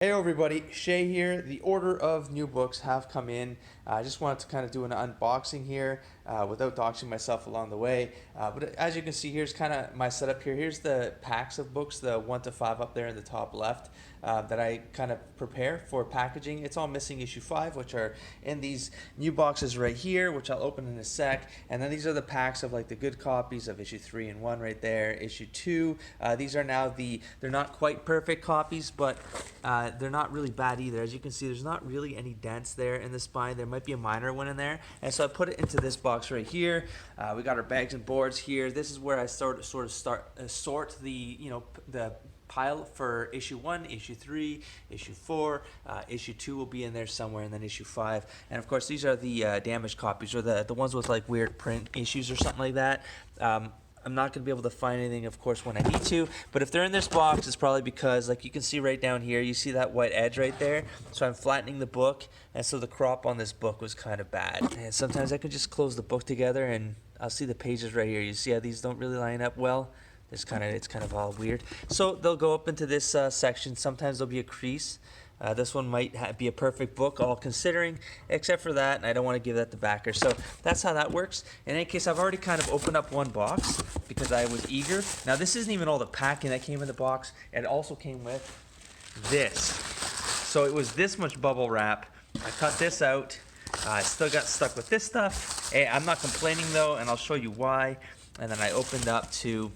Hey everybody, Shay here. The order of new books have come in. I just wanted to kind of do an unboxing here without doxing myself along the way. But as you can see, here's kind of my setup here. Here's the packs of books, the 1 to 5 up there in the top left that I kind of prepare for packaging. It's all missing issue 5, which are in these new boxes right here, which I'll open in a sec. And then these are the packs of like the good copies of issue 3 and 1 right there, issue 2. These are now they're not quite perfect copies, but they're not really bad either. As you can see, there's not really any dents there in the spine. There might be a minor one in there, and so I put it into this box right here. We got our bags and boards here. This is where I sort of sort the the pile for issue 1, issue 3, issue 4, issue 2 will be in there somewhere, and then issue 5. And of course, these are the damaged copies, or the ones with like weird print issues or something like that. I'm not going to be able to find anything, of course, when I need to, but if they're in this box, it's probably because, like you can see right down here, you see that white edge right there? So I'm flattening the book, and so the crop on this book was kind of bad. And sometimes I can just close the book together, and I'll see the pages right here. You see how these don't really line up well? It's kind of all weird. So they'll go up into this section. Sometimes there'll be a crease. This one might be a perfect book, all considering, except for that, and I don't want to give that to backer. So that's how that works. In any case, I've already kind of opened up one box because I was eager. Now, this isn't even all the packing that came in the box. It also came with this. So it was this much bubble wrap. I cut this out. I still got stuck with this stuff. I'm not complaining, though, and I'll show you why. And then I opened up to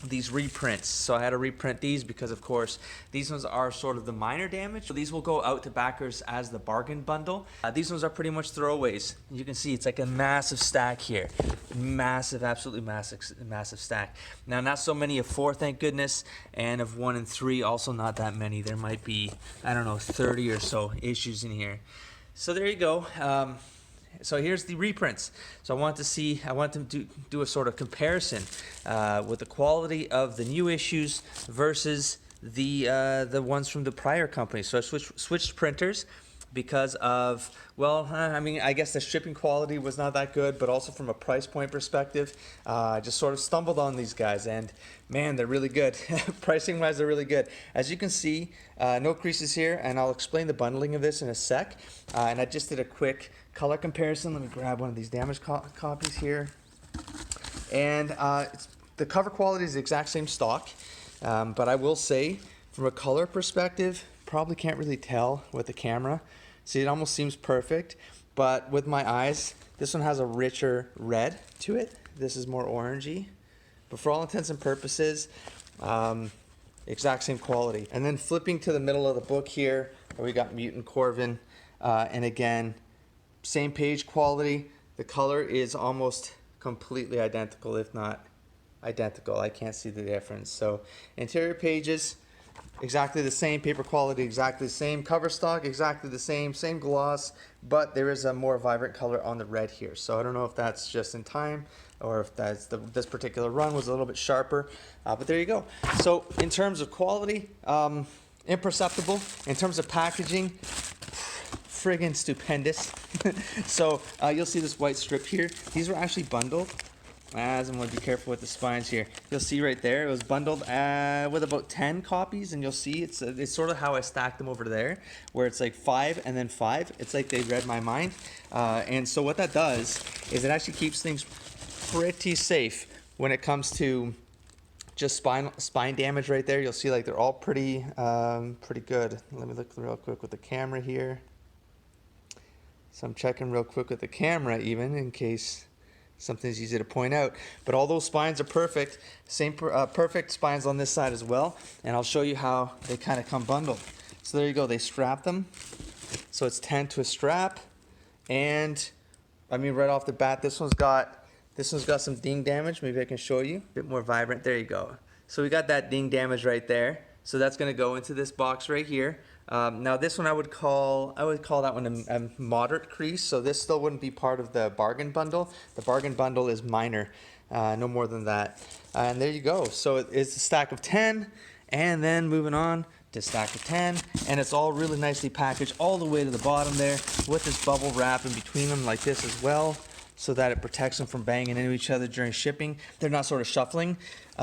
these reprints. So I had to reprint these because, of course, these ones are sort of the minor damage. So these will go out to backers as the bargain bundle. These ones are pretty much throwaways. You can see it's like a massive stack here. Massive, absolutely massive stack. Now, not so many of 4, thank goodness, and of 1 and 3, also not that many. There might be, I don't know, 30 or so issues in here. So there you go. So here's the reprints. So I want to do a sort of comparison with the quality of the new issues versus the ones from the prior company. So I switched printers because of, well, I mean, I guess the shipping quality was not that good, but also from a price point perspective, I just sort of stumbled on these guys, and man, they're really good. Pricing wise, they're really good. As you can see, no creases here, and I'll explain the bundling of this in a sec. And I just did a quick color comparison. Let me grab one of these damaged copies here. And the cover quality is the exact same stock, but I will say, from a color perspective, probably can't really tell with the camera. See, it almost seems perfect, but with my eyes, this one has a richer red to it. This is more orangey, but for all intents and purposes, exact same quality. And then flipping to the middle of the book here, we got Mutant Corvin, and again, same page quality. The color is almost completely identical, if not identical. I can't see the difference. So interior pages, exactly the same, paper quality exactly the same, cover stock exactly the same gloss, but there is a more vibrant color on the red here. So I don't know if that's just in time or if that's this particular run was a little bit sharper, but there you go. So in terms of quality, imperceptible. In terms of packaging, friggin' stupendous. So you'll see this white strip here. These were actually bundled. As I'm going to be careful with the spines here. You'll see right there, it was bundled with about 10 copies, and you'll see it's sort of how I stacked them over there, where it's like 5 and then 5. It's like they read my mind. And so what that does is it actually keeps things pretty safe when it comes to just spine damage right there. You'll see like they're all pretty good. Let me look real quick with the camera here. So I'm checking real quick with the camera even in case something's easy to point out, but all those spines are perfect. Same perfect spines on this side as well, and I'll show you how they kind of come bundled. So there you go. They strap them, so it's 10 to a strap, and I mean right off the bat, this one's got some ding damage. Maybe I can show you a bit more vibrant. There you go. So we got that ding damage right there. So that's going to go into this box right here. Now this one I would call that one a moderate crease, so this still wouldn't be part of the bargain bundle. The bargain bundle is minor, no more than that. And there you go. So it's a stack of 10, and then moving on to stack of 10, and it's all really nicely packaged all the way to the bottom there with this bubble wrap in between them like this as well, so that it protects them from banging into each other during shipping. They're not sort of shuffling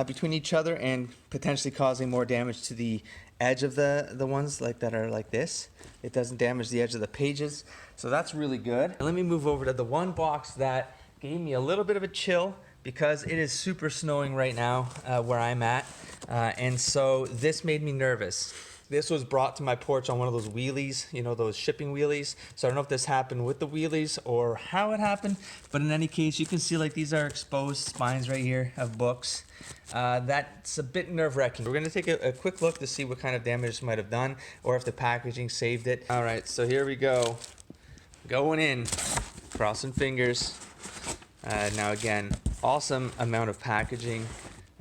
between each other and potentially causing more damage to the edge of the ones like that are like this. It doesn't damage the edge of the pages, so that's really good. Let me move over to the one box that gave me a little bit of a chill because it is super snowing right now where I'm at, and so this made me nervous. This was brought to my porch on one of those wheelies, you know, those shipping wheelies. So I don't know if this happened with the wheelies or how it happened, but in any case, you can see like these are exposed spines right here of books. That's a bit nerve-wracking. We're gonna take a quick look to see what kind of damage this might have done or if the packaging saved it. All right, so here we go. Going in, crossing fingers. Now again, awesome amount of packaging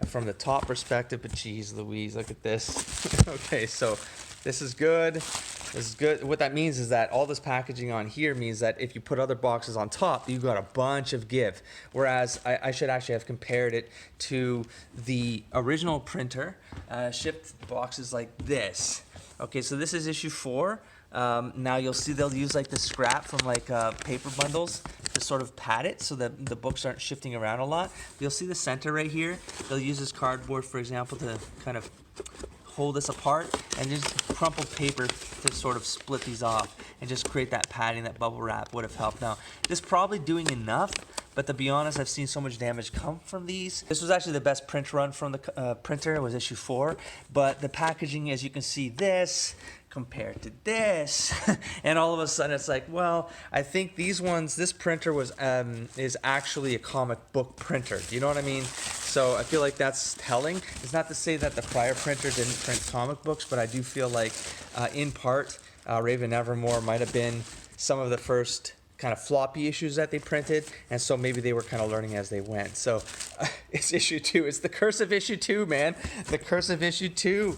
from the top perspective, but geez Louise, look at this. Okay, so this is good. This is good. What that means is that all this packaging on here means that if you put other boxes on top, you got a bunch of give. Whereas I should actually have compared it to the original printer, shipped boxes like this. Okay, so this is issue 4. Now you'll see they'll use like the scrap from like paper bundles to sort of pad it so that the books aren't shifting around a lot. You'll see the center right here. They'll use this cardboard, for example, to kind of hold this apart, and just crumpled paper to sort of split these off and just create that padding. That bubble wrap would have helped. Now, this is probably doing enough, but to be honest, I've seen so much damage come from these. This was actually the best print run from the printer. It was issue 4, but the packaging, as you can see, this compared to this, and all of a sudden it's like, well, I think these ones, this printer was is actually a comic book printer. Do you know what I mean? So I feel like that's telling. It's not to say that the prior printer didn't print comic books, but I do feel like in part Raven Nevermore might have been some of the first kind of floppy issues that they printed, and so maybe they were kind of learning as they went. So it's issue 2. It's the curse of issue 2, man. The curse of issue 2.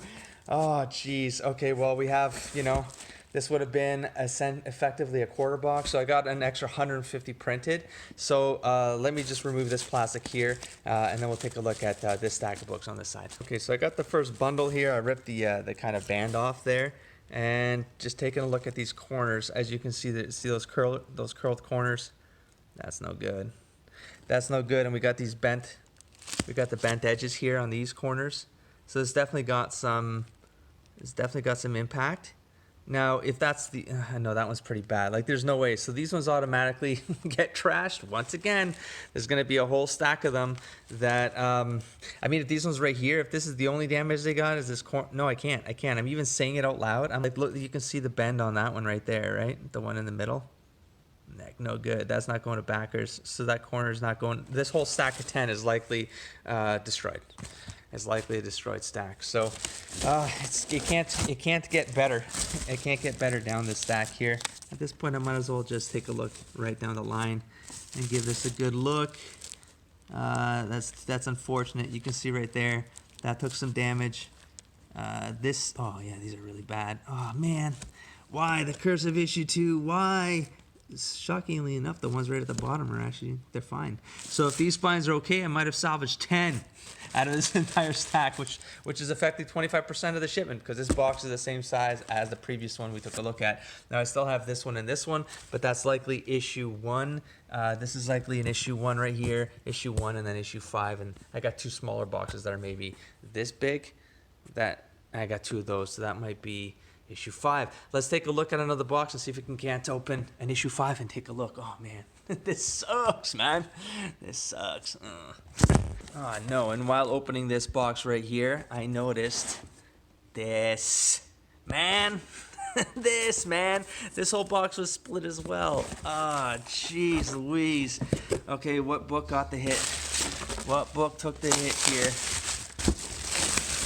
Oh, geez. Okay, well, we have, you know, this would have been effectively a quarter box, so I got an extra 150 printed. So let me just remove this plastic here, and then we'll take a look at this stack of books on this side. Okay, so I got the first bundle here. I ripped the kind of band off there, and just taking a look at these corners. As you can see, those curled corners. That's no good. That's no good. And we got these bent. We got the bent edges here on these corners. So it's definitely got some. It's definitely got some impact. Now, if that's the, no, that one's pretty bad. Like, there's no way. So these ones automatically get trashed. Once again, there's going to be a whole stack of them that, I mean, if these ones right here, if this is the only damage they got, is this corner? No, I can't. I'm even saying it out loud. I'm like, look, you can see the bend on that one right there, right? The one in the middle. No good. That's not going to backers. So that corner is not going. This whole stack of 10 is likely destroyed. Is likely a destroyed stack. So it can't get better. It can't get better down this stack here. At this point, I might as well just take a look right down the line and give this a good look. That's unfortunate. You can see right there that took some damage. Oh yeah, these are really bad. Oh man, why the curse of issue 2? Why? Shockingly enough, the ones right at the bottom are actually, they're fine. So if these spines are okay, I might have salvaged 10 out of this entire stack, which is effectively 25% of the shipment, because this box is the same size as the previous one we took a look at. Now I still have this one and this one, but that's likely issue 1. This is likely an issue 1 right here, issue 1, and then issue 5. And I got 2 smaller boxes that are maybe this big. That I got 2 of those, so that might be issue 5. Let's take a look at another box and see if we can't open an issue 5 and take a look. Oh man, this sucks, man. This sucks. Oh no, and while opening this box right here, I noticed this. Man, this whole box was split as well. Ah, jeez Louise. Okay, what book got the hit? What book took the hit here?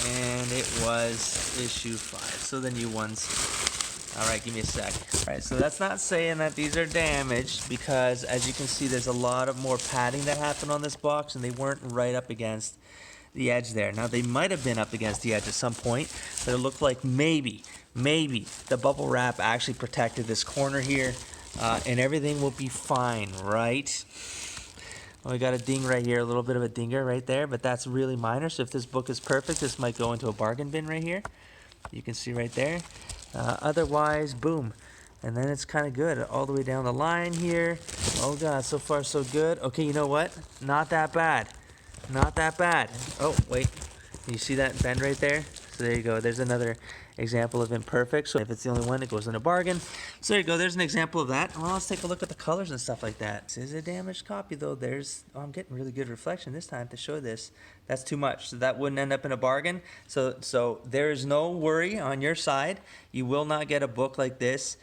And it was issue 5, so the new ones. All right, give me a sec. All right, so that's not saying that these are damaged, because as you can see, there's a lot of more padding that happened on this box, and they weren't right up against the edge there. Now, they might have been up against the edge at some point, but it looked like maybe the bubble wrap actually protected this corner here, and everything will be fine, right? Well, we got a ding right here, a little bit of a dinger right there, but that's really minor. So if this book is perfect, this might go into a bargain bin right here. You can see right there. Otherwise, boom. And then it's kind of good all the way down the line here. Oh God, so far so good. Okay, you know what? Not that bad. Not that bad. Oh, wait. You see that bend right there? So there you go. There's another example of imperfect. So if it's the only one, it goes in a bargain. So there you go. There's an example of that. Well, let's take a look at the colors and stuff like that. This is a damaged copy though. I'm getting really good reflection this time to show this. That's too much. So that wouldn't end up in a bargain. So there is no worry on your side. You will not get a book like this.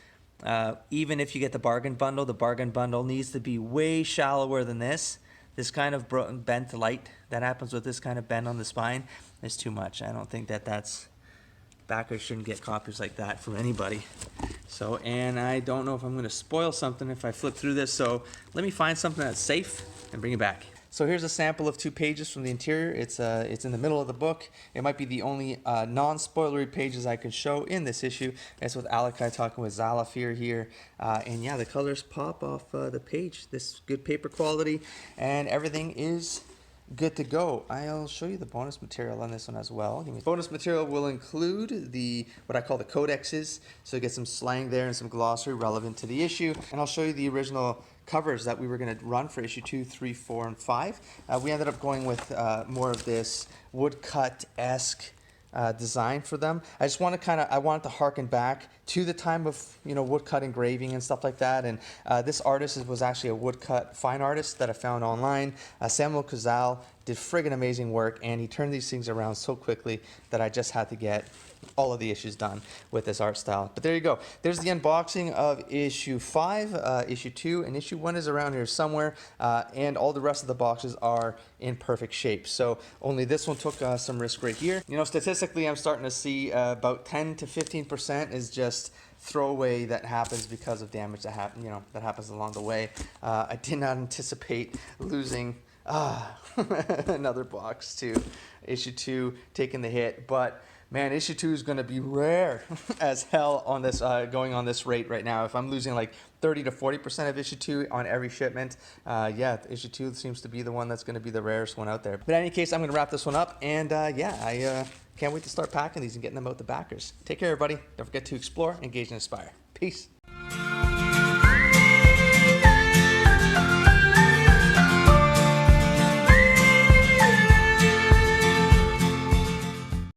Even if you get the bargain bundle needs to be way shallower than this. This kind of bent light that happens with this kind of bend on the spine is too much. I don't think that's, backers shouldn't get copies like that from anybody. So, and I don't know if I'm gonna spoil something if I flip through this, so let me find something that's safe and bring it back. So here's a sample of 2 pages from the interior. It's in the middle of the book. It might be the only non-spoilery pages I can show in this issue. It's with Alakai talking with Zalafir here. And yeah, the colors pop off the page. This good paper quality, and everything is good to go. I'll show you the bonus material on this one as well. Bonus material will include what I call the codexes. So you get some slang there and some glossary relevant to the issue. And I'll show you the original covers that we were going to run for issue 2, 3, 4, and 5. We ended up going with more of this woodcut-esque design for them. I just want to I wanted to harken back to the time of woodcut engraving and stuff like that. And this artist was actually a woodcut fine artist that I found online. Samuel Cazal did friggin' amazing work, and he turned these things around so quickly that I just had to get all of the issues done with this art style. But there you go. There's the unboxing of issue 5, issue 2, and issue 1 is around here somewhere, and all the rest of the boxes are in perfect shape. So only this one took some risk right here. Statistically, I'm starting to see about 10 to 15% is just throwaway that happens because of damage that happens along the way. I did not anticipate losing another box to issue 2 taking the hit, but man, issue 2 is going to be rare as hell on this, going on this rate right now. If I'm losing like 30 to 40% of issue 2 on every shipment, yeah, issue 2 seems to be the one that's going to be the rarest one out there. But in any case, I'm going to wrap this one up, and yeah, I can't wait to start packing these and getting them out to backers. Take care, everybody. Don't forget to explore, engage, and inspire. Peace.